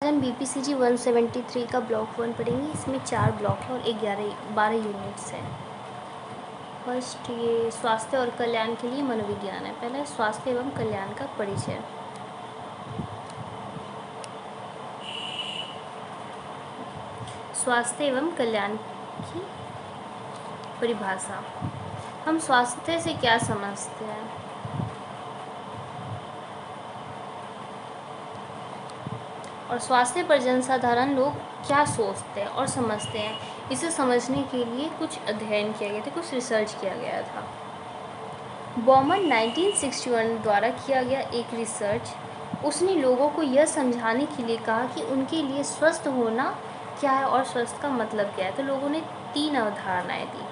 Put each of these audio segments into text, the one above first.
हम BPCG 173 का block 1 पढ़ेंगे। इसमें 4 ब्लॉक है और 12 यूनिट्स हैं। फर्स्ट ये स्वास्थ्य और कल्याण के लिए मनोविज्ञान है। पहला स्वास्थ्य एवं कल्याण का परिचय। स्वास्थ्य एवं कल्याण की परिभाषा। हम स्वास्थ्य से क्या समझते हैं? और स्वास्थ्य पर जनसाधारण लोग क्या सोचते हैं और समझते हैं, इसे समझने के लिए कुछ अध्ययन किया गया था, कुछ रिसर्च किया गया था। बॉमन 1961 द्वारा किया गया एक रिसर्च, उसने लोगों को यह समझाने के लिए कहा कि उनके लिए स्वस्थ होना क्या है और स्वस्थ का मतलब क्या है। तो लोगों ने 3 अवधारणाएं दी।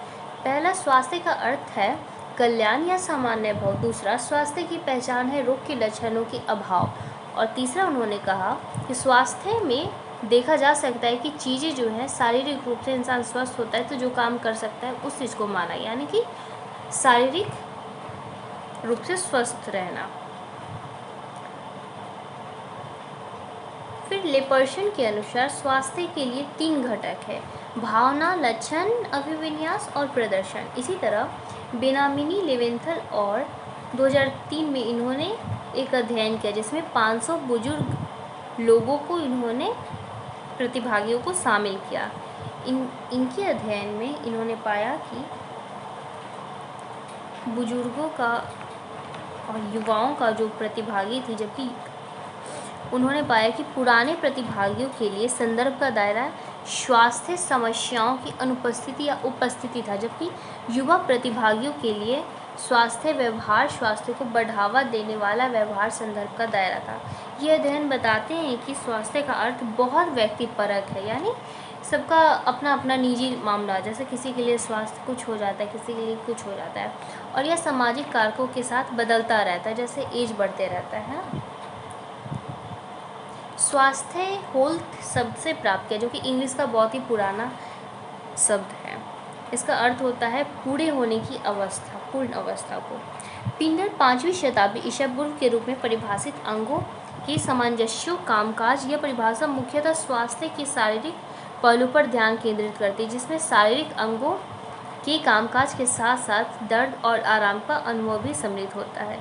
पहला, स्वास्थ्य का अर्थ है कल्याण या सामान्य भाव। दूसरा, स्वास्थ्य की पहचान है रोग के लक्षणों के अभाव। और तीसरा, उन्होंने कहा कि स्वास्थ्य में देखा जा सकता है कि चीज़ें जो हैं, शारीरिक रूप से इंसान स्वस्थ होता है तो जो काम कर सकता है उस चीज़ को माना, यानी कि शारीरिक रूप से स्वस्थ रहना। फिर लेपर्सन के अनुसार स्वास्थ्य के लिए 3 घटक है: भावना, लक्षण, अभिविन्यास और प्रदर्शन। इसी तरह बेनामिनी, लेवेंथल और 2003 में इन्होंने एक अध्ययन किया जिसमें 500 बुजुर्ग लोगों को इन्होंने प्रतिभागियों को शामिल किया। इनके अध्ययन में इन्होंने पाया कि बुजुर्गों का और युवाओं का जो प्रतिभागी थी, जबकि उन्होंने पाया कि पुराने प्रतिभागियों के लिए संदर्भ का दायरा स्वास्थ्य समस्याओं की अनुपस्थिति या उपस्थिति था, जबकि युवा प्रतिभागियों के लिए स्वास्थ्य व्यवहार, स्वास्थ्य को बढ़ावा देने वाला व्यवहार संदर्भ का दायरा था। ये अध्ययन बताते हैं कि स्वास्थ्य का अर्थ बहुत व्यक्तिपरक है, यानी सबका अपना अपना निजी मामला, जैसे किसी के लिए स्वास्थ्य कुछ हो जाता है, किसी के लिए कुछ हो जाता है, और यह सामाजिक कारकों के साथ बदलता रहता है, जैसे एज बढ़ते रहता है। स्वास्थ्य हेल्थ शब्द से प्राप्त किया, जो कि इंग्लिश का बहुत ही पुराना शब्द है। इसका अर्थ होता है पूरे होने की अवस्था, पूर्ण अवस्था को। पिंडर 5वीं शताब्दी ईसा पूर्व के रूप में परिभाषित अंगों के सामंजस्य कामकाज। यह परिभाषा मुख्यतः स्वास्थ्य के शारीरिक पहलू पर ध्यान केंद्रित करती है, जिसमें शारीरिक अंगों के कामकाज के साथ साथ दर्द और आराम का अनुभव भी सम्मिलित होता है।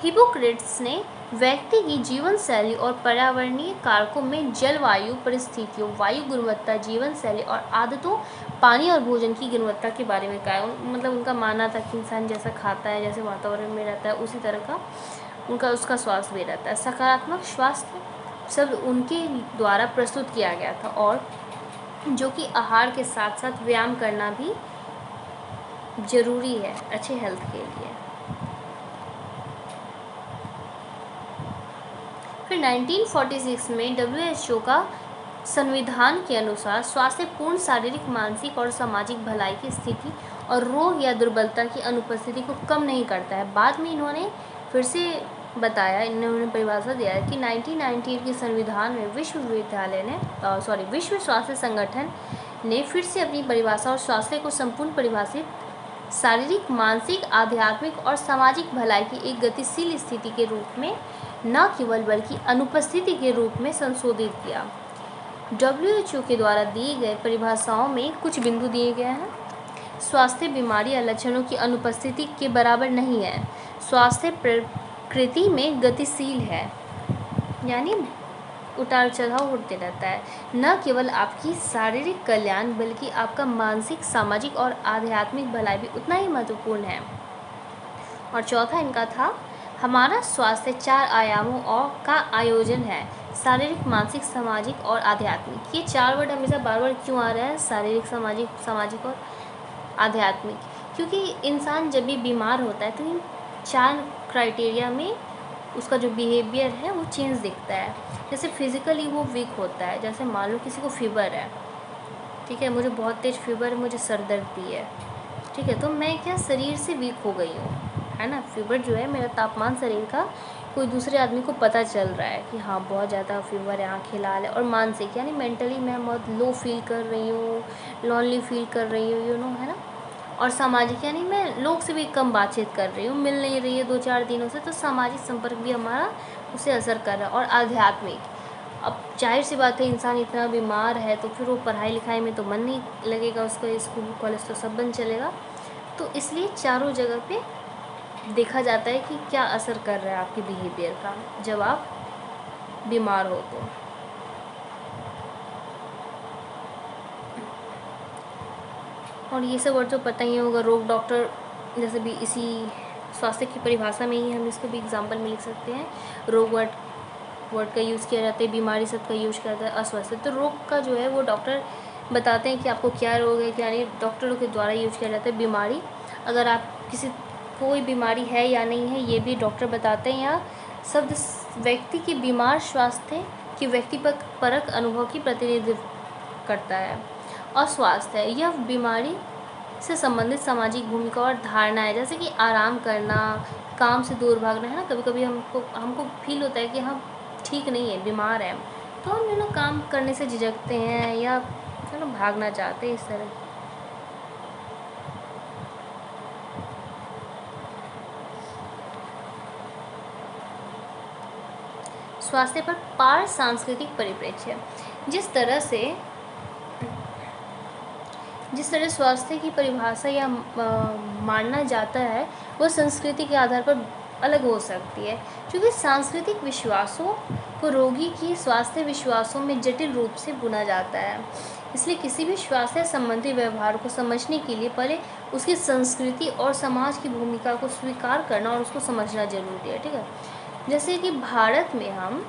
हिपोक्रेट्स ने व्यक्ति की जीवन शैली और पर्यावरणीय कारकों में जलवायु परिस्थितियों, वायु गुणवत्ता, जीवन शैली और आदतों, पानी और भोजन की गुणवत्ता के बारे में कहा। मतलब उनका मानना था कि इंसान जैसा खाता है, जैसे वातावरण में रहता है, उसी तरह का उसका स्वास्थ्य भी रहता है। सकारात्मक स्वास्थ्य शब्द उनके द्वारा प्रस्तुत किया गया था, और जो कि आहार के साथ साथ व्यायाम करना भी जरूरी है अच्छे हेल्थ के लिए। फिर 1946 में WHO का संविधान के अनुसार स्वास्थ्य पूर्ण शारीरिक, मानसिक और सामाजिक भलाई की स्थिति और रोग या दुर्बलता की अनुपस्थिति को कम नहीं करता है। बाद में इन्होंने फिर से बताया, इन्होंने परिभाषा दिया है कि 1998 के संविधान में विश्व स्वास्थ्य संगठन ने फिर से अपनी परिभाषा और स्वास्थ्य को संपूर्ण परिभाषित शारीरिक, मानसिक, आध्यात्मिक और सामाजिक भलाई की एक गतिशील स्थिति के रूप में, न केवल बल्कि अनुपस्थिति के रूप में संशोधित किया। WHO के द्वारा दिए गए परिभाषाओं में कुछ बिंदु दिए गए हैं। स्वास्थ्य बीमारी या लक्षणों की अनुपस्थिति के बराबर नहीं है। स्वास्थ्य प्रकृति में गतिशील है, यानी उतार चढ़ाव होते रहता है। न केवल आपकी शारीरिक कल्याण बल्कि आपका मानसिक, सामाजिक और आध्यात्मिक भलाई भी उतना ही महत्वपूर्ण है। और चौथा इनका था, हमारा स्वास्थ्य 4 आयामों का आयोजन है: शारीरिक, मानसिक, सामाजिक और आध्यात्मिक। ये 4 वर्ड हमेशा बार बार क्यों आ रहा है, शारीरिक, सामाजिक और आध्यात्मिक? क्योंकि इंसान जब भी बीमार होता है तो इन 4 क्राइटेरिया में उसका जो बिहेवियर है वो चेंज दिखता है। जैसे फिजिकली वो वीक होता है, जैसे मान लो किसी को फीवर है, ठीक है, मुझे बहुत तेज फीवर है, मुझे सर दर्द भी है, ठीक है, तो मैं क्या शरीर से वीक हो गई हूँ, है ना। फीवर जो है मेरा तापमान शरीर का कोई दूसरे आदमी को पता चल रहा है कि हाँ बहुत ज़्यादा फीवर है, आँखें लाल है। और मानसिक यानी मेंटली मैं बहुत लो फील कर रही हूँ, लॉनली फील कर रही हूँ, है ना। और सामाजिक यानी मैं लोग से भी कम बातचीत कर रही हूँ, मिल नहीं रही है 2-4 दिनों से, तो सामाजिक संपर्क भी हमारा उसे असर कर रहा है। और आध्यात्मिक अब जाहिर सी बात है, इंसान इतना बीमार है तो फिर वो पढ़ाई लिखाई में तो मन नहीं लगेगा उसका, स्कूल कॉलेज तो सब बंद चलेगा। तो इसलिए चारों जगह पे देखा जाता है कि क्या असर कर रहा है आपके बिहेवियर का जब आप बीमार हो तो। और ये सब वर्ड तो पता ही होगा, रोग डॉक्टर जैसे भी इसी स्वास्थ्य की परिभाषा में ही हम इसको भी एग्जाम्पल में लिख सकते हैं। रोग वर्ड का यूज़ किया जाता है, बीमारी शब्द का यूज़ किया जाता है, अस्वस्थ। तो रोग का जो है वो डॉक्टर बताते हैं कि आपको क्या रोग है क्या नहीं, डॉक्टरों के द्वारा यूज किया जाता है। बीमारी, अगर आप कोई बीमारी है या नहीं है ये भी डॉक्टर बताते हैं, या शब्द व्यक्ति की बीमार स्वास्थ्य की व्यक्तिपरक अनुभव की प्रतिनिधित्व करता है। अस्वास्थ्य है, यह बीमारी से संबंधित सामाजिक भूमिका और धारणा है, जैसे कि आराम करना, काम से दूर भागना, है ना। कभी कभी हमको फील होता है कि हम ठीक नहीं है, बीमार है, तो हम काम करने से झिझकते हैं या भागना चाहते हैं, इस तरह। स्वास्थ्य पर पार सांस्कृतिक परिप्रेक्ष्य, जिस तरह स्वास्थ्य की परिभाषा या मानना जाता है वो संस्कृति के आधार पर अलग हो सकती है, क्योंकि सांस्कृतिक विश्वासों को रोगी की स्वास्थ्य विश्वासों में जटिल रूप से बुना जाता है। इसलिए किसी भी स्वास्थ्य संबंधी व्यवहार को समझने के लिए पहले उसकी संस्कृति और समाज की भूमिका को स्वीकार करना और उसको समझना जरूरी है, ठीक है। जैसे कि भारत में हम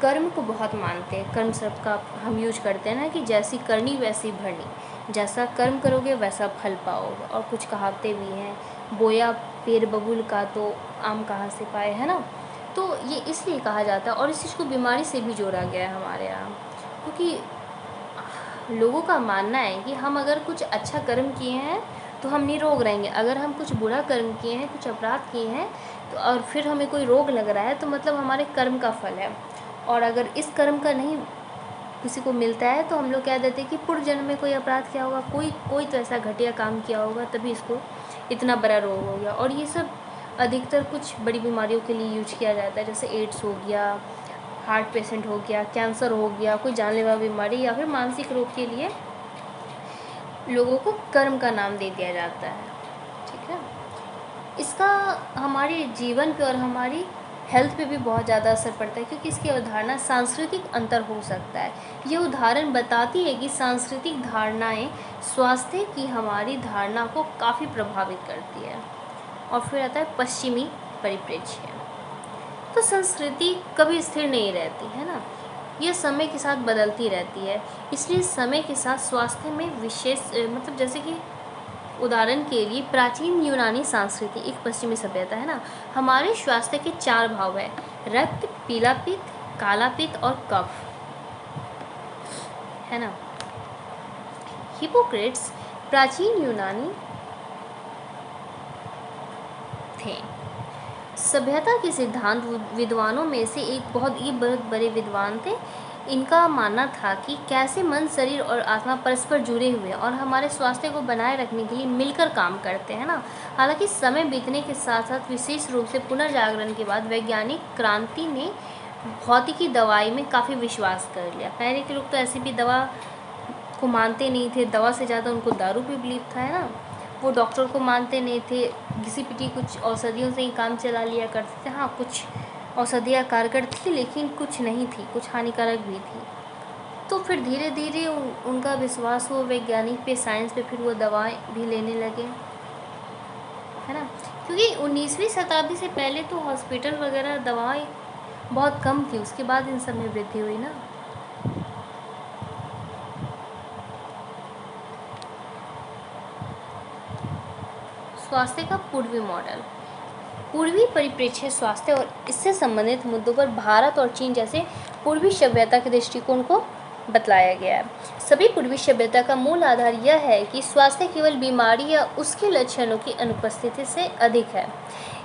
कर्म को बहुत मानते हैं, कर्म शब्द का हम यूज करते हैं ना, कि जैसी करनी वैसी भरनी, जैसा कर्म करोगे वैसा फल पाओगे। और कुछ कहावतें भी हैं, बोया पेड़ बबूल का तो आम कहाँ से पाए, है ना। तो ये इसलिए कहा जाता है, और इस चीज़ को बीमारी से भी जोड़ा गया है हमारे यहाँ, क्योंकि लोगों का मानना है कि हम अगर कुछ अच्छा कर्म किए हैं तो हम निरोग रहेंगे, अगर हम कुछ बुरा कर्म किए हैं, कुछ अपराध किए हैं तो और फिर हमें कोई रोग लग रहा है तो मतलब हमारे कर्म का फल है। और अगर इस कर्म का नहीं किसी को मिलता है तो हम लोग कह देते हैं कि पूर्व जन्म में कोई अपराध किया होगा, कोई तो ऐसा घटिया काम किया होगा तभी इसको इतना बड़ा रोग हो गया। और ये सब अधिकतर कुछ बड़ी बीमारियों के लिए यूज किया जाता है, जैसे एड्स हो गया, हार्ट पेशेंट हो गया, कैंसर हो गया, कोई जानलेवा बीमारी, या फिर मानसिक रोग के लिए लोगों को कर्म का नाम दे दिया जाता है, ठीक है। इसका हमारे जीवन पे और हमारी हेल्थ पे भी बहुत ज़्यादा असर पड़ता है, क्योंकि इसकी अवधारणा सांस्कृतिक अंतर हो सकता है। ये उदाहरण बताती है कि सांस्कृतिक धारणाएं स्वास्थ्य की हमारी धारणा को काफ़ी प्रभावित करती है। और फिर आता है पश्चिमी परिप्रेक्ष्य। तो संस्कृति कभी स्थिर नहीं रहती है ना, यह समय के साथ बदलती रहती है। इसलिए समय के साथ स्वास्थ्य में विशेष मतलब जैसे कि उदाहरण के लिए प्राचीन यूनानी संस्कृति एक पश्चिमी सभ्यता है ना, हमारे स्वास्थ्य के 4 भाव है, रक्त, पीला पित्त, काला पित्त और कफ, है ना। हिपोक्रेट्स प्राचीन यूनानी थे, सभ्यता के सिद्धांत विद्वानों में से एक बहुत बड़े विद्वान थे। इनका मानना था कि कैसे मन, शरीर और आत्मा परस्पर जुड़े हुए और हमारे स्वास्थ्य को बनाए रखने के लिए मिलकर काम करते हैं ना। हालांकि समय बीतने के साथ साथ विशेष रूप से पुनर्जागरण के बाद वैज्ञानिक क्रांति ने भौतिकी दवाई में काफ़ी विश्वास कर लिया। पहले के लोग तो ऐसी भी दवा को मानते नहीं थे, दवा से ज़्यादा उनको दारू पे बिलीव था, है ना। वो डॉक्टर को मानते नहीं थे, घिसी पिटी कुछ औषधियों से ही काम चला लिया करते थे। हाँ, कुछ औषधियाँ कारगर थी लेकिन कुछ नहीं थी, कुछ हानिकारक भी थी। तो फिर धीरे धीरे उनका विश्वास हुआ वैज्ञानिक पे, साइंस पे, फिर वो दवाएं भी लेने लगे, है ना। क्योंकि 19वीं शताब्दी से पहले तो हॉस्पिटल वगैरह दवाएं बहुत कम थी, उसके बाद इन सब में वृद्धि हुई ना। स्वास्थ्य का पूर्वी मॉडल, पूर्वी परिप्रेक्ष्य स्वास्थ्य और इससे संबंधित मुद्दों पर भारत और चीन जैसे पूर्वी सभ्यता के दृष्टिकोण को बतलाया गया है। सभी पूर्वी सभ्यता का मूल आधार यह है कि स्वास्थ्य केवल बीमारी या उसके लक्षणों की अनुपस्थिति से अधिक है।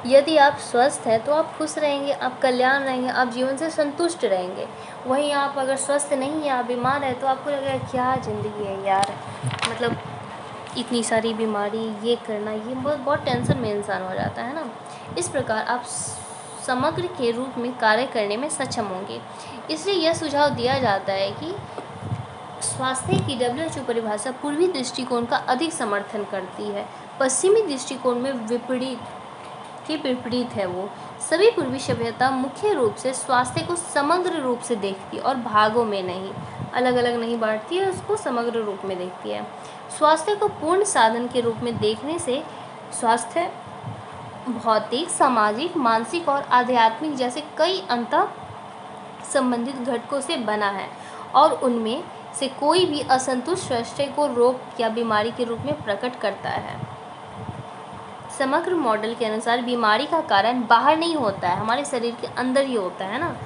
यदि आप स्वस्थ हैं तो आप खुश रहेंगे, आप कल्याण रहेंगे, आप जीवन से संतुष्ट रहेंगे। वहीं आप अगर स्वस्थ नहीं हैं, आप बीमार हैं, तो आपको लगेगा क्या ज़िंदगी है यार, मतलब इतनी सारी बीमारी, ये करना, ये बहुत टेंशन में इंसान हो जाता है ना। इस प्रकार आप समग्र के रूप में कार्य करने में सक्षम होंगे। इसलिए यह सुझाव दिया जाता है कि स्वास्थ्य की WHO परिभाषा पूर्वी दृष्टिकोण का अधिक समर्थन करती है। पश्चिमी दृष्टिकोण में विपरीत है। वो सभी पूर्वी सभ्यता मुख्य रूप से स्वास्थ्य को समग्र रूप से देखती है और भागों में नहीं, अलग अलग नहीं बांटती है, उसको समग्र रूप में देखती है। स्वास्थ्य को पूर्ण साधन के रूप में देखने से स्वास्थ्य भौतिक, सामाजिक, मानसिक और आध्यात्मिक जैसे कई अंतर संबंधित घटकों से बना है और उनमें से कोई भी असंतुष्ट स्वास्थ्य को रोग या बीमारी के रूप में प्रकट करता है। समग्र मॉडल के अनुसार बीमारी का कारण बाहर नहीं होता है, हमारे शरीर के अंदर ही होता है ना।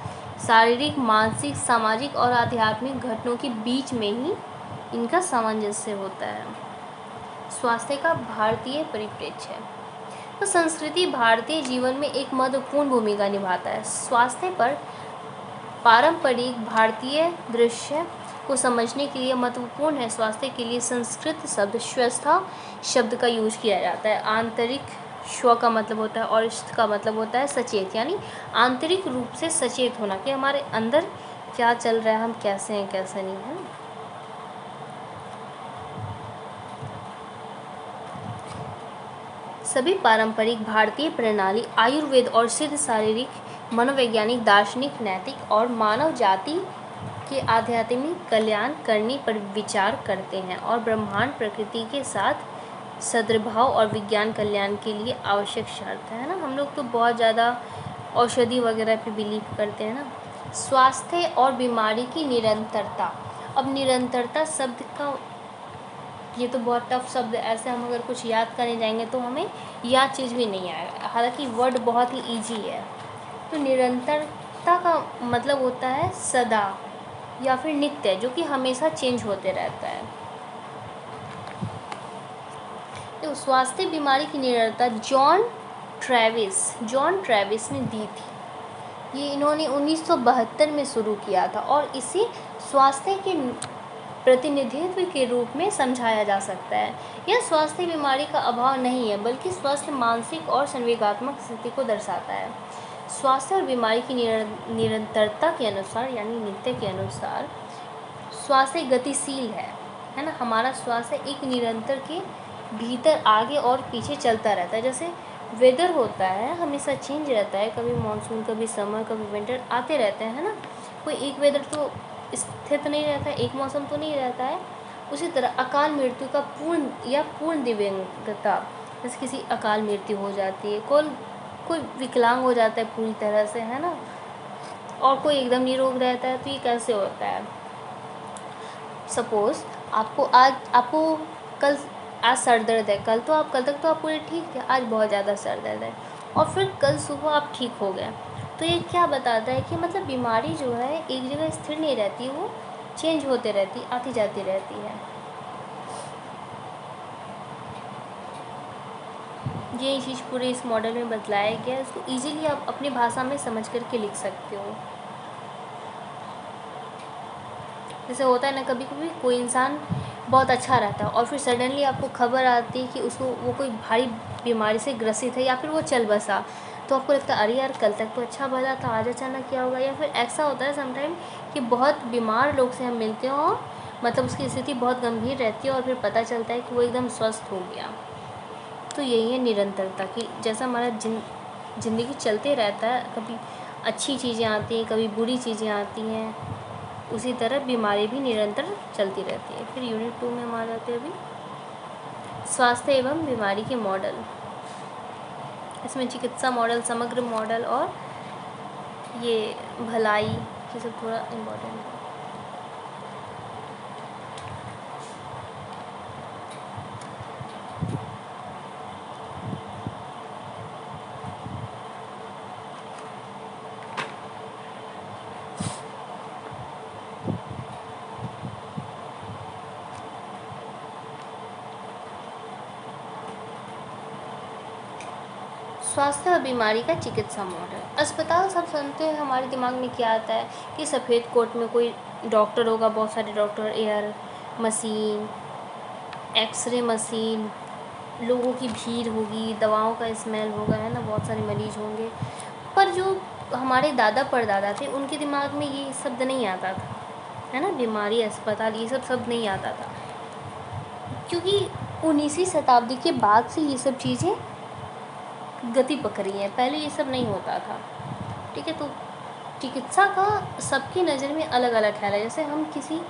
शारीरिक, मानसिक, सामाजिक और आध्यात्मिक घटनों के बीच में ही इनका सामंजस्य होता है। स्वास्थ्य का भारतीय परिप्रेक्ष्य। तो संस्कृति भारतीय जीवन में एक महत्वपूर्ण भूमिका निभाता है। स्वास्थ्य पर पारंपरिक भारतीय दृश्य को समझने के लिए महत्वपूर्ण है। स्वास्थ्य के लिए संस्कृत शब्द स्वस्था शब्द का यूज किया जाता है। आंतरिक स्व का मतलब होता है और स्थ का मतलब होता है सचेत, यानी आंतरिक रूप से सचेत होना कि हमारे अंदर क्या चल रहा है, हम कैसे हैं कैसे नहीं है। सभी पारंपरिक भारतीय प्रणाली आयुर्वेद और सिद्ध शारीरिक, मनोवैज्ञानिक, दार्शनिक, नैतिक और मानव जाति के आध्यात्मिक कल्याण करने पर विचार करते हैं और ब्रह्मांड प्रकृति के साथ सद्भाव और विज्ञान कल्याण के लिए आवश्यक शर्त है ना। हम लोग तो बहुत ज़्यादा औषधि वगैरह पे बिलीव करते हैं ना। स्वास्थ्य और बीमारी की निरंतरता। अब निरंतरता शब्द का ये तो बहुत टफ शब्द है, ऐसे हम अगर कुछ याद करने जाएंगे तो हमें याद चीज़ भी नहीं आएगा, हालांकि वर्ड बहुत ही ईजी है। तो निरंतरता का मतलब होता है सदा या फिर नित्य, जो कि हमेशा चेंज होते रहता है। तो स्वास्थ्य बीमारी की निरंतरता जॉन ट्रेविस ने दी थी। ये इन्होंने 1972 में शुरू किया था और इसे स्वास्थ्य के प्रतिनिधित्व के रूप में समझाया जा सकता है। यह स्वास्थ्य बीमारी का अभाव नहीं है, बल्कि स्वस्थ मानसिक और संवेगात्मक स्थिति को दर्शाता है। स्वास्थ्य और बीमारी की निरंतरता के अनुसार, यानी नित्य के अनुसार, स्वास्थ्य गतिशील है ना। हमारा स्वास्थ्य एक निरंतर के भीतर आगे और पीछे चलता रहता है। जैसे वेदर होता है, हमेशा चेंज रहता है, कभी मानसून, कभी समर, कभी विंटर आते रहते हैं ना। कोई एक वेदर तो स्थिर नहीं रहता है, एक मौसम तो नहीं रहता है। उसी तरह अकाल मृत्यु का पूर्ण दिव्यांगता, जैसे किसी अकाल मृत्यु हो जाती है, कोई विकलांग हो जाता है पूरी तरह से, है ना, और कोई एकदम निरोग रहता है। तो ये कैसे होता है? सपोज आपको कल आज सर दर्द है, कल तक तो आप पूरे ठीक थे, आज बहुत ज़्यादा सर दर्द है और फिर कल सुबह आप ठीक हो गए। तो ये क्या बताता है कि मतलब बीमारी जो है एक जगह स्थिर नहीं रहती, वो चेंज होते रहती, आती जाती रहती है। ये चीज़ पूरे इस मॉडल में बतलाया गया है। इसको इजीली आप अपनी भाषा में समझ करके लिख सकते हो। जैसे होता है ना, कभी कभी कोई इंसान बहुत अच्छा रहता है और फिर सडनली आपको खबर आती है कि वो कोई भारी बीमारी से ग्रसित है या फिर वो चल बसा, तो आपको लगता है अरे यार कल तक तो अच्छा भला था, आज अचानक क्या होगा। या फिर ऐसा होता है समटाइम कि बहुत बीमार लोग से हम मिलते हो, मतलब उसकी स्थिति बहुत गंभीर रहती है और फिर पता चलता है कि वो एकदम स्वस्थ हो गया। तो यही है निरंतरता की। जैसा हमारा ज़िंदगी चलते रहता है, कभी अच्छी चीज़ें आती हैं, कभी बुरी चीज़ें आती हैं, उसी तरह बीमारी भी निरंतर चलती रहती है। फिर यूनिट 2 में हम आ जाते हैं अभी, स्वास्थ्य एवं बीमारी के मॉडल। इसमें चिकित्सा मॉडल, समग्र मॉडल और ये भलाई, ये सब थोड़ा इम्पोर्टेंट है। स्वास्थ्य और बीमारी का चिकित्सा मॉडल। अस्पताल सब सुनते हैं, हमारे दिमाग में क्या आता है कि सफ़ेद कोट में कोई डॉक्टर होगा, बहुत सारे doctor, air machine, X ray machine, लोगों की भीड़ होगी, दवाओं का स्मेल होगा, है ना, बहुत सारे मरीज होंगे पर जो हमारे दादा परदादा थे उनके दिमाग में ये शब्द नहीं आता था, है ना, बीमारी, अस्पताल, ये सब शब्द नहीं आता था, क्योंकि 19वीं शताब्दी के बाद से ये सब चीज़ें गति पकड़ी हैं, पहले ये सब नहीं होता था। ठीक है, तो चिकित्सा का सबकी नज़र में अलग अलग ख्याल है। जैसे हम किसी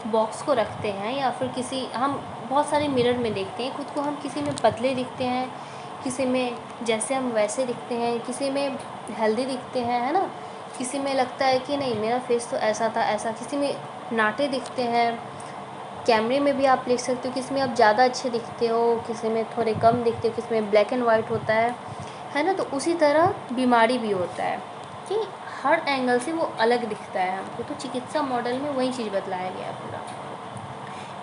बॉक्स को रखते हैं या फिर हम बहुत सारे मिरर में देखते हैं खुद को, हम किसी में पतले दिखते हैं, किसी में जैसे हम वैसे दिखते हैं, किसी में हेल्दी दिखते हैं, है ना, किसी में लगता है कि नहीं मेरा फेस तो ऐसा था ऐसा, किसी में नाटे दिखते हैं, कैमरे में भी आप लिख सकते हो, किसी में आप ज़्यादा अच्छे दिखते हो, किसी में थोड़े कम दिखते हो, किसी में ब्लैक एंड वाइट होता है ना। तो उसी तरह बीमारी भी होता है कि हर एंगल से वो अलग दिखता है हमको। तो चिकित्सा मॉडल में वही चीज़ बतलाया गया है पूरा।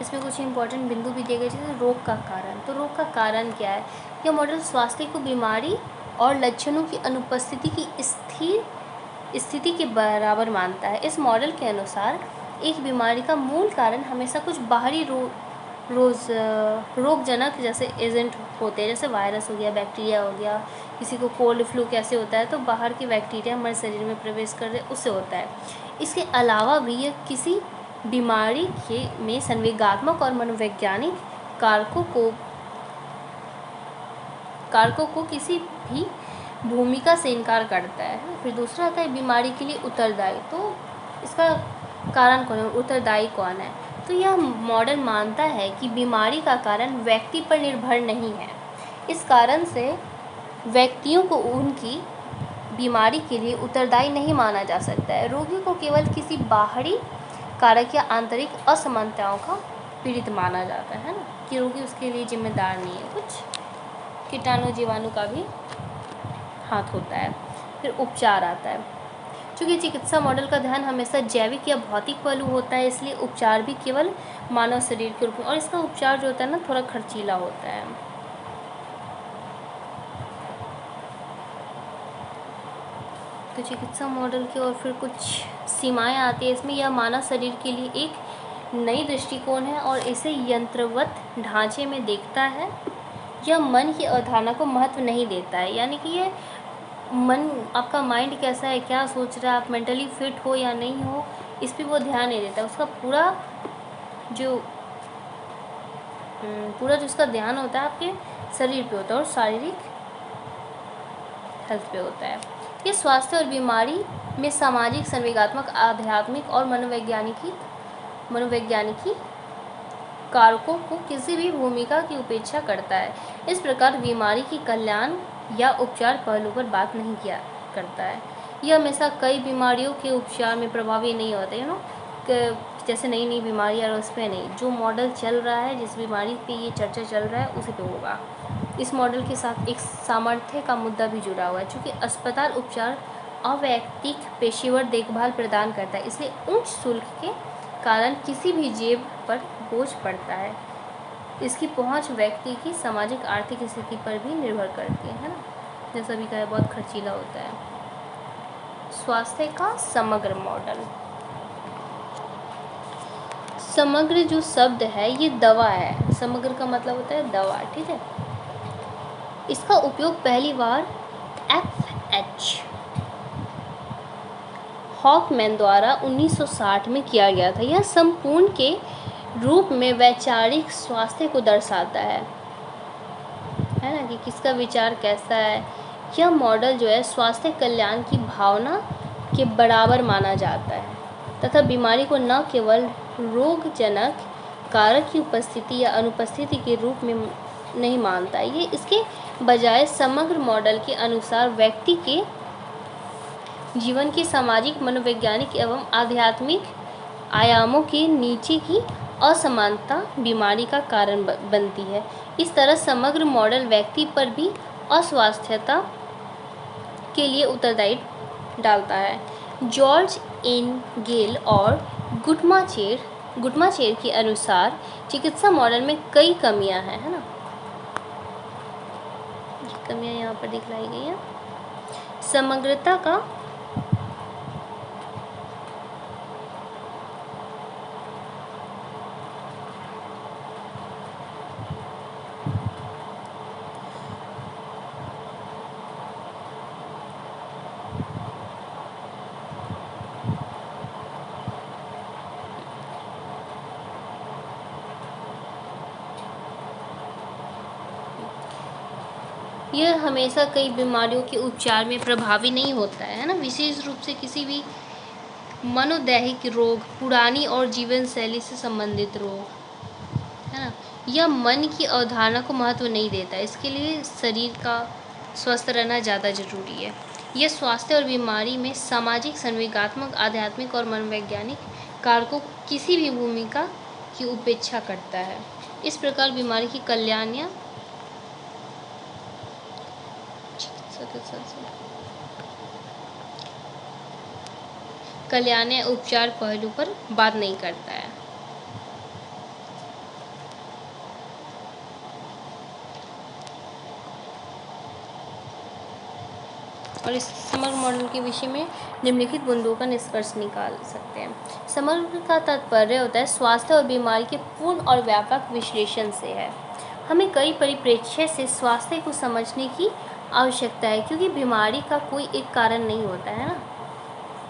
इसमें कुछ इंपॉर्टेंट बिंदु भी दिए गए, जैसे रोग का कारण। तो रोग का कारण क्या है? यह मॉडल स्वास्थ्य को बीमारी और लक्षणों की अनुपस्थिति की स्थिर स्थिति के बराबर मानता है। इस मॉडल के अनुसार एक बीमारी का मूल कारण हमेशा कुछ बाहरी रोगजनक जैसे एजेंट होते हैं, जैसे वायरस हो गया, बैक्टीरिया हो गया, किसी को कोल्ड फ्लू कैसे होता है तो बाहर के बैक्टीरिया हमारे शरीर में प्रवेश कर रहे उससे होता है। इसके अलावा भी यह किसी बीमारी में संवेगात्मक और मनोवैज्ञानिक कारकों को किसी भी भूमिका से इनकार करता है। फिर दूसरा आता है बीमारी के लिए उत्तरदायी। तो इसका कारण कौन है, उत्तरदायी कौन है? तो यह मॉडल मानता है कि बीमारी का कारण व्यक्ति पर निर्भर नहीं है। इस कारण से व्यक्तियों को उनकी बीमारी के लिए उत्तरदायी नहीं माना जा सकता है। रोगी को केवल किसी बाहरी कारक या आंतरिक असमानताओं का पीड़ित माना जाता है ना, कि रोगी उसके लिए जिम्मेदार नहीं है। कुछ कीटाणु जीवाणु का भी हाथ होता है। फिर उपचार आता है। चूँकि चिकित्सा मॉडल का ध्यान हमेशा जैविक या भौतिक पहलू होता है, इसलिए उपचार भी केवल मानव शरीर के रूप में, और इसका उपचार जो होता है ना थोड़ा खर्चीला होता है। तो चिकित्सा मॉडल की और फिर कुछ सीमाएं आती है इसमें। यह मानव शरीर के लिए एक नई दृष्टिकोण है और इसे यंत्रवत ढांचे में देखता है। यह मन की अवधारणा को महत्व नहीं देता है, यानी कि ये मन, आपका माइंड कैसा है, क्या सोच रहा है, आप मेंटली फिट हो या नहीं हो, इस पर वो ध्यान नहीं देता। उसका पूरा जो उसका ध्यान होता है आपके शरीर पे होता है और शारीरिक हेल्थ पे होता है। ये स्वास्थ्य और बीमारी में सामाजिक, संवेगात्मक, आध्यात्मिक और मनोवैज्ञानिकी कारकों को किसी भी भूमिका की उपेक्षा करता है। इस प्रकार बीमारी की कल्याण या उपचार पहलू पर बात नहीं किया करता है। यह हमेशा कई बीमारियों के उपचार में प्रभावी नहीं होते, जैसे नई नई बीमारी और उस पर नहीं, जो मॉडल चल रहा है, जिस बीमारी पे ये चर्चा चल रहा है उसी पे होगा। इस मॉडल के साथ एक सामर्थ्य का मुद्दा भी जुड़ा हुआ है, क्योंकि अस्पताल उपचार अवैयक्तिक पेशेवर देखभाल प्रदान करता है, इसलिए उच्च शुल्क के कारण किसी भी जेब पर बोझ पड़ता है। इसकी पहुंच व्यक्ति की सामाजिक आर्थिक स्थिति पर भी निर्भर करती है ना, जैसा भी कहा बहुत खर्चीला होता है। स्वास्थ्य का समग्र मॉडल। समग्र जो शब्द है ये दवा है, समग्र का मतलब होता है दवा, ठीक है। इसका उपयोग पहली बार FH हॉकमैन द्वारा 1960 में किया गया था। यह संपूर्ण के रूप में वैचारिक स्वास्थ्य को दर्शाता है ना, कि किसका विचार कैसा है। यह मॉडल जो है स्वास्थ्य कल्याण की भावना के बराबर माना जाता है तथा बीमारी को न केवल रोगजनक कारक की उपस्थिति या अनुपस्थिति के रूप में नहीं मानता। ये इसके बजाय समग्र मॉडल के अनुसार व्यक्ति के जीवन की सामाजिक, मनोवैज्ञानिक एवं आध्यात्मिक आयामों के नीचे की असमानता बीमारी का कारण बनती है। इस तरह समग्र मॉडल व्यक्ति पर भी अस्वास्थ्यता के लिए उत्तरदायी डालता है। जॉर्ज एन गेल और गुटमाचेर के अनुसार चिकित्सा मॉडल में कई कमियां हैं, है ना, कमियां यहाँ पर दिखलाई गई हैं। समग्रता का यह हमेशा कई बीमारियों के उपचार में प्रभावी नहीं होता है ना। विशेष रूप से किसी भी मनोदैहिक रोग, पुरानी और जीवन शैली से संबंधित रोग, है ना, यह मन की अवधारणा को महत्व नहीं देता। इसके लिए शरीर का स्वस्थ रहना ज़्यादा जरूरी है। यह स्वास्थ्य और बीमारी में सामाजिक, संवेगात्मक, आध्यात्मिक और मनोवैज्ञानिक कारकों किसी भी भूमिका की उपेक्षा करता है। इस प्रकार बीमारी की कल्याण या उपचार पहलू पर बात नहीं करता है। और इस समग्र मॉडल के विषय में निम्नलिखित बिंदुओं का निष्कर्ष निकाल सकते हैं। समग्र का तात्पर्य होता है स्वास्थ्य और बीमारी के पूर्ण और व्यापक विश्लेषण से है। हमें कई परिप्रेक्ष्य से स्वास्थ्य को समझने की आवश्यकता है, क्योंकि बीमारी का कोई एक कारण नहीं होता है ना।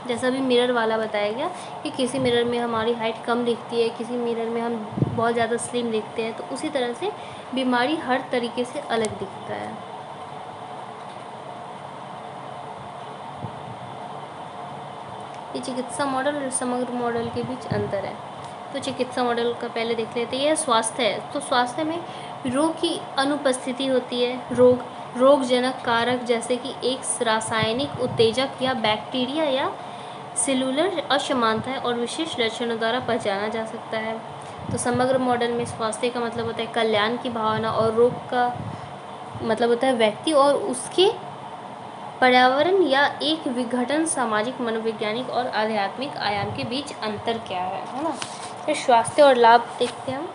जैसा भी मिरर वाला बताया गया कि किसी मिरर में हमारी हाइट कम दिखती है, किसी मिरर में हम बहुत ज़्यादा स्लिम दिखते हैं, तो उसी तरह से बीमारी हर तरीके से अलग दिखता है। ये चिकित्सा मॉडल और समग्र मॉडल के बीच अंतर है। तो चिकित्सा मॉडल का पहले देख लेते हैं। यह स्वास्थ्य है, तो स्वास्थ्य में रोग की अनुपस्थिति होती है। रोगजनक कारक जैसे कि एक रासायनिक उत्तेजक या बैक्टीरिया या सेलुलर असमानताएं और विशेष लक्षणों द्वारा पहचाना जा सकता है। तो समग्र मॉडल में स्वास्थ्य का मतलब होता है कल्याण की भावना, और रोग का मतलब होता है व्यक्ति और उसके पर्यावरण या एक विघटन। सामाजिक, मनोवैज्ञानिक और आध्यात्मिक आयाम के बीच अंतर क्या है ना। फिर स्वास्थ्य और लाभ देखते हैं हम।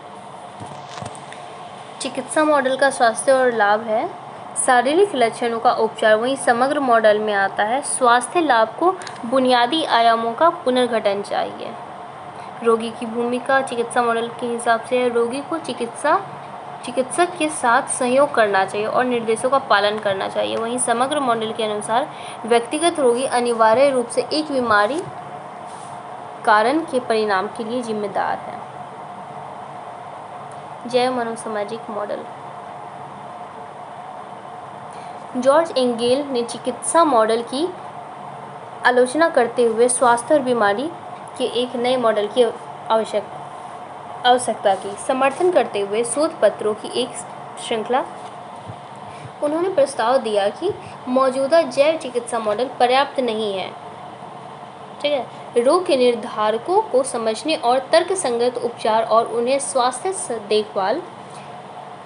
चिकित्सा मॉडल का स्वास्थ्य और लाभ है शारीरिक लक्षणों का उपचार, वहीं समग्र मॉडल में आता है स्वास्थ्य लाभ को बुनियादी आयामों का पुनर्गठन चाहिए। रोगी की भूमिका चिकित्सा मॉडल के हिसाब से रोगी को चिकित्सक के साथ सहयोग करना चाहिए और निर्देशों का पालन करना चाहिए। वहीं समग्र मॉडल के अनुसार व्यक्तिगत रोगी अनिवार्य रूप से एक बीमारी कारण के परिणाम के लिए जिम्मेदार है। जैव मनोसामाजिक मॉडल। जॉर्ज एंगेल ने चिकित्सा मॉडल की आलोचना करते हुए स्वास्थ्य और बीमारी के एक नए मॉडल की आवश्यकता की समर्थन करते हुए शोध पत्रों की एक श्रृंखला उन्होंने प्रस्ताव दिया कि मौजूदा जैव चिकित्सा मॉडल पर्याप्त नहीं है। ठीक है, रोग के निर्धारकों को समझने और तर्कसंगत उपचार और उन्हें स्वास्थ्य देखभाल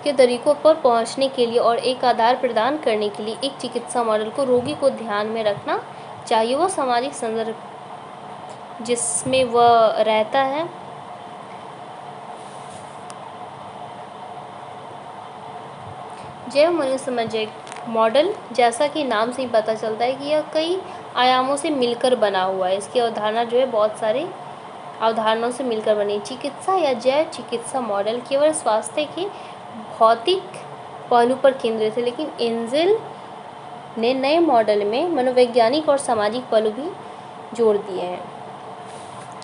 के तरीकों पर पहुंचने के लिए और एक आधार प्रदान करने के लिए एक चिकित्सा मॉडल को रोगी को ध्यान में रखना चाहिए। वो सामाजिक संदर्भ जिसमें वह रहता है, जैव मनोसामाजिक मॉडल जैसा कि नाम से ही पता चलता है कि यह कई आयामों से मिलकर बना हुआ है। इसकी अवधारणा जो है बहुत सारी अवधारणाओं से मिलकर बनी। चिकित्सा या जैव चिकित्सा मॉडल केवल स्वास्थ्य के भौतिक पहलू पर केंद्रित है, लेकिन एंजेल ने नए मॉडल में मनोवैज्ञानिक और सामाजिक पहलू भी जोड़ दिए हैं।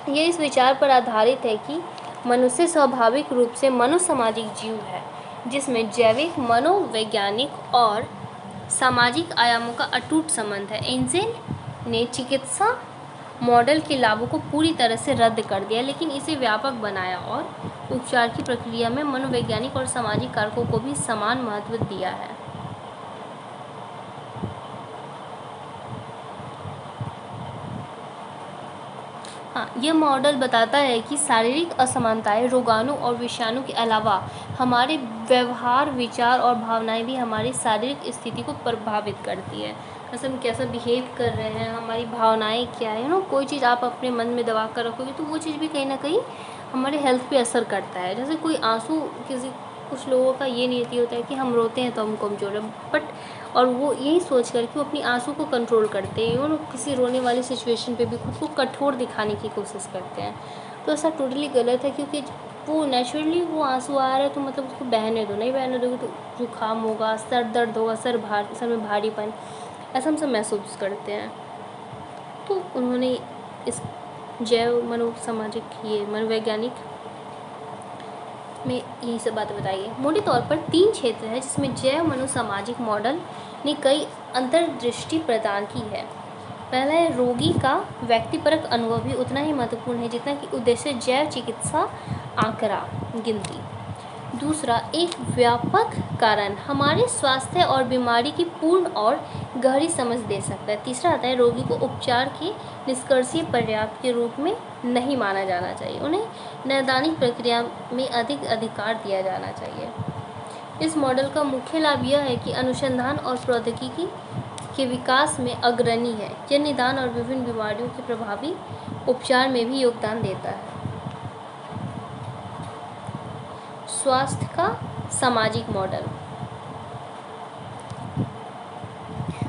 यह इस विचार पर आधारित है कि मनुष्य स्वाभाविक रूप से मनोसामाजिक जीव है, जिसमें जैविक, मनोवैज्ञानिक और सामाजिक आयामों का अटूट संबंध है। एंजेल ने चिकित्सा मॉडल के लाभों को पूरी तरह से रद्द कर दिया, लेकिन इसे व्यापक बनाया और उपचार की प्रक्रिया में मनोवैज्ञानिक और सामाजिक कारकों को भी समान महत्व दिया है। हाँ, यह मॉडल बताता है कि शारीरिक असमानताएं रोगाणु और विषाणु के अलावा हमारे व्यवहार, विचार और भावनाएं भी हमारी शारीरिक स्थिति को प्रभावित करती है। जैसे हम कैसा बिहेव कर रहे हैं, हमारी भावनाएं क्या है ना। कोई चीज़ आप अपने मन में दबा कर रखोगे तो वो चीज़ भी कहीं ना कहीं हमारे हेल्थ पे असर करता है। जैसे कोई आंसू, कुछ लोगों का ये नीति होता है कि हम रोते हैं तो हम कमज़ोर हैं, बट और वो यही सोच कर कि वो अपनी आंसू को कंट्रोल करते हैं और किसी रोने वाली सिचुएशन पे भी खुद को कठोर दिखाने की कोशिश करते हैं। तो ऐसा टोटली गलत है, क्योंकि वो नेचुरली वो आंसू आ रहा है तो मतलब उसको बहने दो। नहीं बहने दोगे तो जुकाम होगा, सर दर्द होगा, सर में भारीपन, ऐसा हम सब महसूस करते हैं। तो उन्होंने इस जैव मनोसामाजिक ये मनोवैज्ञानिक में यही सब बातें बताई है। मोटे तौर पर 3 क्षेत्र हैं जिसमें जैव मनोसामाजिक मॉडल ने कई अंतर्दृष्टि प्रदान की है। पहला है, रोगी का व्यक्तिपरक अनुभव भी उतना ही महत्वपूर्ण है जितना कि उद्देश्य जैव चिकित्सा आंकड़ा गिनती। दूसरा, एक व्यापक कारण हमारे स्वास्थ्य और बीमारी की पूर्ण और गहरी समझ दे सकता है। तीसरा आता है, रोगी को उपचार के निष्कर्षीय पर्याप्त के रूप में नहीं माना जाना चाहिए, उन्हें नैदानिक प्रक्रिया में अधिक अधिकार दिया जाना चाहिए। इस मॉडल का मुख्य लाभ यह है कि अनुसंधान और प्रौद्योगिकी के विकास में अग्रणी है। यह निदान और विभिन्न बीमारियों के प्रभावी उपचार में भी योगदान देता है। स्वास्थ्य का सामाजिक मॉडल।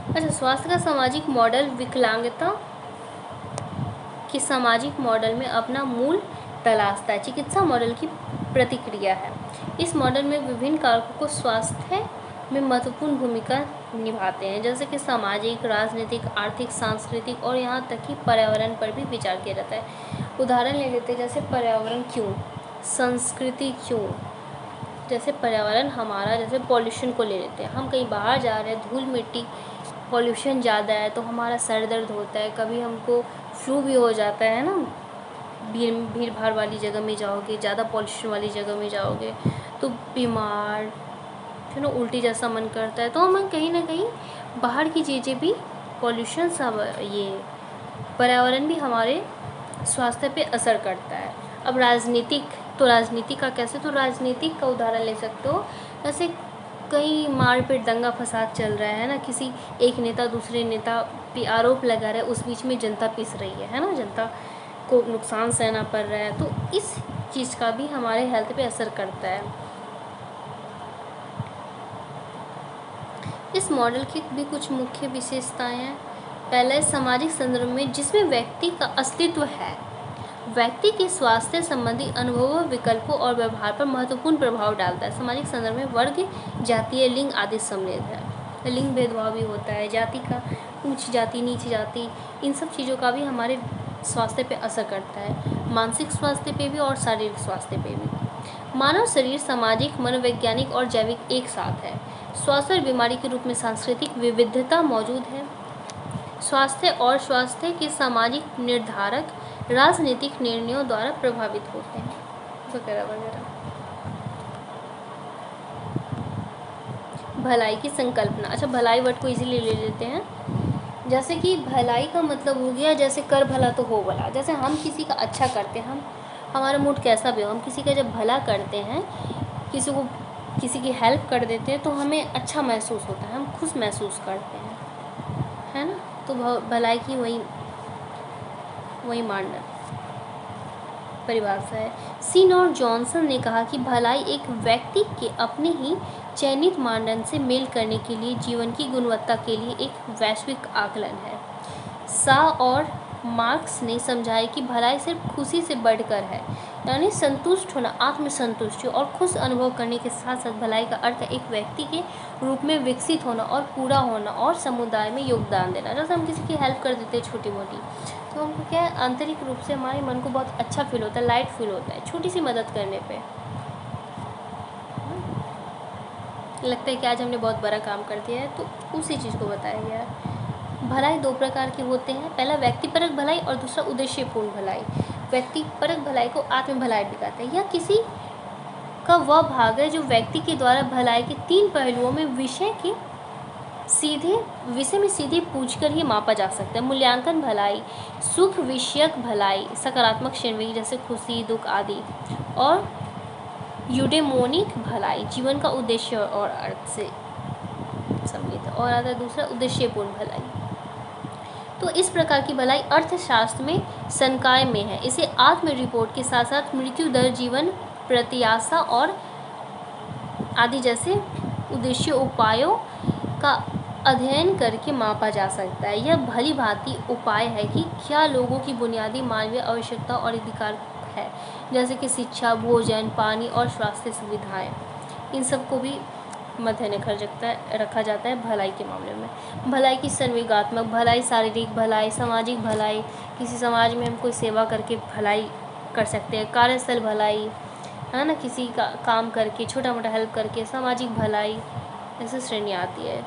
अच्छा, स्वास्थ्य का सामाजिक मॉडल विकलांगता के सामाजिक मॉडल में अपना मूल तलाशता है। चिकित्सा मॉडल की प्रतिक्रिया है। इस मॉडल में विभिन्न कारकों को स्वास्थ्य में महत्वपूर्ण भूमिका निभाते हैं, जैसे कि सामाजिक, राजनीतिक, आर्थिक, सांस्कृतिक और यहाँ तक कि पर्यावरण पर भी विचार किया जाता है। उदाहरण ले लेते हैं, जैसे पर्यावरण क्यों, संस्कृति क्यों। जैसे पर्यावरण हमारा, जैसे पॉल्यूशन को ले लेते हैं, हम कहीं बाहर जा रहे हैं, धूल मिट्टी पॉल्यूशन ज़्यादा है तो हमारा सर दर्द होता है, कभी हमको फ्लू भी हो जाता है ना। भीड़ भाड़ वाली जगह में जाओगे, ज़्यादा पॉल्यूशन वाली जगह में जाओगे तो बीमार, फिर उल्टी जैसा मन करता है। तो हम कहीं ना कहीं बाहर की चीज़ें भी, पॉल्यूशन सब, ये पर्यावरण भी हमारे स्वास्थ्य पे असर करता है। अब राजनीतिक, तो राजनीति का कैसे, तो राजनीतिक का उदाहरण ले सकते हो। जैसे कहीं मारपीट, दंगा फसाद चल रहा है ना, किसी एक नेता दूसरे नेता पे आरोप लगा रहा है, उस बीच में जनता पिस रही है ना, जनता को नुकसान सहना पड़ रहा है, तो इस चीज़ का भी हमारे हेल्थ पे असर करता है। इस मॉडल की भी कुछ मुख्य विशेषताएं हैं। पहला, सामाजिक संदर्भ में जिसमें व्यक्ति का अस्तित्व है, व्यक्ति के स्वास्थ्य संबंधी अनुभवों, विकल्पों और व्यवहार पर महत्वपूर्ण प्रभाव डालता है। सामाजिक संदर्भ में वर्ग, जातीय, लिंग आदि सम्मिलित है। लिंग भेदभाव भी होता है, जाति का, ऊंच जाति नीच जाति, इन सब चीज़ों का भी हमारे स्वास्थ्य पे असर करता है। मानसिक स्वास्थ्य पे भी और शारीरिक स्वास्थ्य पे भी। मानव शरीर सामाजिक, मनोवैज्ञानिक और जैविक एक साथ है। स्वास्थ्य और बीमारी के रूप में सांस्कृतिक विविधता मौजूद है। स्वास्थ्य और स्वास्थ्य के सामाजिक निर्धारक राजनीतिक निर्णयों द्वारा प्रभावित होते हैं, वगैरह वगैरह। भलाई की संकल्पना। अच्छा, भलाई वर्ड को इजीली ले लेते हैं। जैसे कि भलाई का मतलब हो गया, जैसे कर भला तो हो भला। जैसे हम किसी का अच्छा करते हैं, हम, हमारा मूड कैसा भी हो, हम किसी का जब भला करते हैं, किसी को, किसी की हेल्प कर देते हैं तो हमें अच्छा महसूस होता है, हम खुश महसूस करते हैं, है ना। तो भलाई की वही मानना परिभाषा है। सीन और जॉनसन ने कहा कि भलाई एक व्यक्ति के अपने ही चयनित मानदंड से मेल करने के लिए जीवन की गुणवत्ता के लिए एक वैश्विक आकलन है। सा और मार्क्स ने समझाया कि भलाई सिर्फ खुशी से बढ़कर है, यानी संतुष्ट होना, आत्मसंतुष्टि और खुश अनुभव करने के साथ साथ भलाई का अर्थ एक व्यक्ति के रूप में विकसित होना और पूरा होना और समुदाय में योगदान देना। जैसे हम किसी की हेल्प कर देते हैं छोटी मोटी, तो हमको क्या है, आंतरिक रूप से हमारे मन को बहुत अच्छा फील होता है, लाइट फील होता है छोटी सी मदद करने पे। लगता है कि आज हमने बहुत बड़ा काम कर दिया है, तो उसी चीज़ को बताया गया है। भलाई 2 प्रकार के होते हैं। पहला व्यक्तिपरक भलाई और दूसरा उद्देश्यपूर्ण भलाई। व्यक्तिपरक भलाई को आत्म भलाई भी कहते हैं। यह किसी का वह भाग है जो व्यक्ति के द्वारा भलाई के 3 पहलुओं में विषय में सीधे पूछकर ही मापा जा सकता है। मूल्यांकन भलाई, सुख विषयक भलाई, सकारात्मक श्रेणी जैसे खुशी, दुख आदि, और यूडेमोनिक भलाई, जीवन का उद्देश्य और अर्थ से सम्मिलित है। और आता है दूसरा उद्देश्यपूर्ण भलाई। तो इस प्रकार की भलाई अर्थशास्त्र में संकाय में है। इसे आत्म रिपोर्ट के साथ साथ मृत्यु दर, जीवन प्रत्याशा और आदि जैसे उद्देश्य उपायों का अध्ययन करके मापा जा सकता है। यह भली भांति उपाय है कि क्या लोगों की बुनियादी मानवीय आवश्यकता और अधिकार है, जैसे कि शिक्षा, भोजन, पानी और स्वास्थ्य सुविधाएं, इन सबको भी मध्य रखा जाता है भलाई के मामले में। भलाई की संवेगात्मक भलाई, शारीरिक भलाई, सामाजिक भलाई, किसी समाज में हम कोई सेवा करके भलाई कर सकते हैं, कार्यस्थल भलाई, है ना, किसी का काम करके, छोटा मोटा हेल्प करके, सामाजिक भलाई, ऐसी श्रेणियाँ आती है।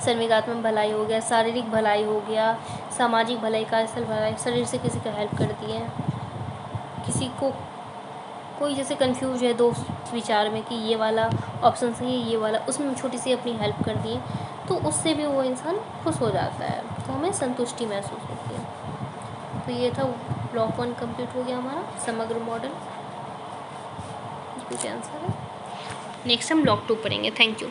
संवेगात्मक भलाई हो गया, शारीरिक भलाई हो गया, सामाजिक भलाई, कार्यस्थल भलाई, शरीर से किसी का हेल्प करती है, किसी को कोई जैसे कंफ्यूज है दोस्त विचार में कि ये वाला ऑप्शन सही है ये वाला, उसमें छोटी सी अपनी हेल्प कर दी तो उससे भी वो इंसान खुश हो जाता है, तो हमें संतुष्टि महसूस होती है। तो ये था ब्लॉक 1 कंप्लीट हो गया हमारा समग्र मॉडल। कुछ आंसर है? नेक्स्ट हम ब्लॉक 2 पढ़ेंगे। Thank you.